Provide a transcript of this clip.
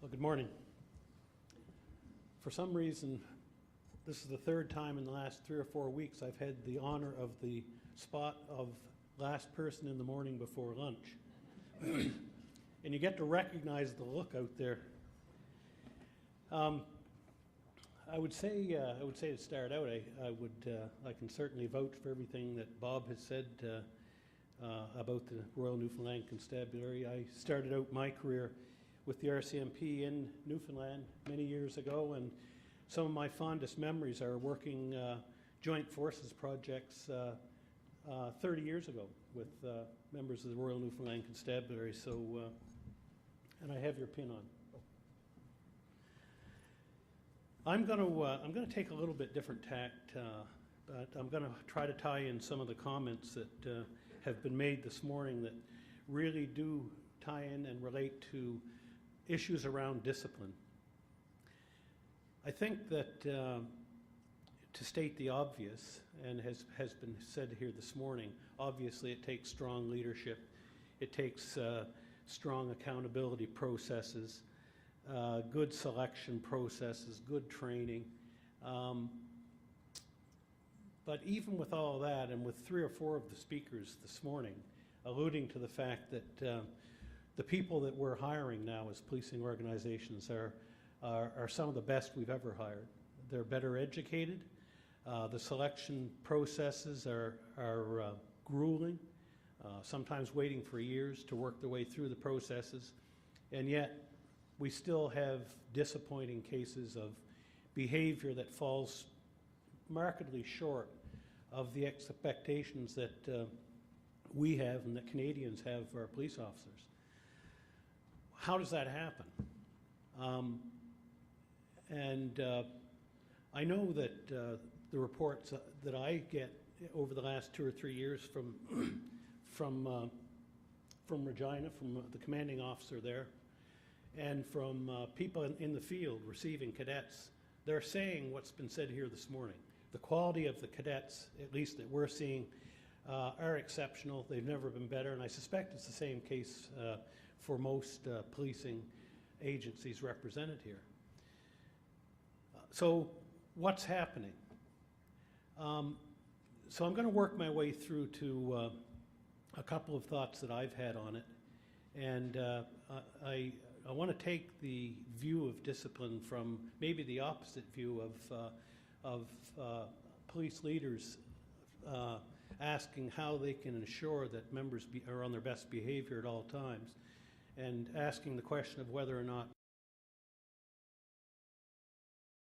Well, good morning. For some reason, this is the third time in the last 3 or 4 weeks I've had the honor of the spot of last person in the morning before lunch. And you get to recognize the look out there. I would say to start out, I can certainly vouch for everything that Bob has said about the Royal Newfoundland Constabulary. I started out my career with the RCMP in Newfoundland many years ago, and some of my fondest memories are working joint forces projects 30 years ago with members of the Royal Newfoundland Constabulary. So, and I have your pin on. I'm going to take a little bit different tact, but I'm going to try to tie in some of the comments that have been made this morning that really do tie in and relate to issues around discipline. I think that to state the obvious, and has been said here this morning, obviously it takes strong leadership, it takes strong accountability processes, good selection processes, good training. But even with all that, and with 3 or 4 of the speakers this morning alluding to the fact that the people that we're hiring now as policing organizations are some of the best we've ever hired. They're better educated. The selection processes are grueling, sometimes waiting for years to work their way through the processes, and yet we still have disappointing cases of behavior that falls markedly short of the expectations that we have and that Canadians have for our police officers. How does that happen? I know that the reports that I get over the last 2 or 3 years from Regina, from the commanding officer there, and from people in the field receiving cadets, they're saying what's been said here this morning. The quality of the cadets, at least that we're seeing, are exceptional. They've never been better, and I suspect it's the same case for most policing agencies represented here. So what's happening? So I'm going to work my way through to a couple of thoughts that I've had on it, and I want to take the view of discipline from maybe the opposite view of police leaders asking how they can ensure that members are on their best behavior at all times, and asking the question of whether or not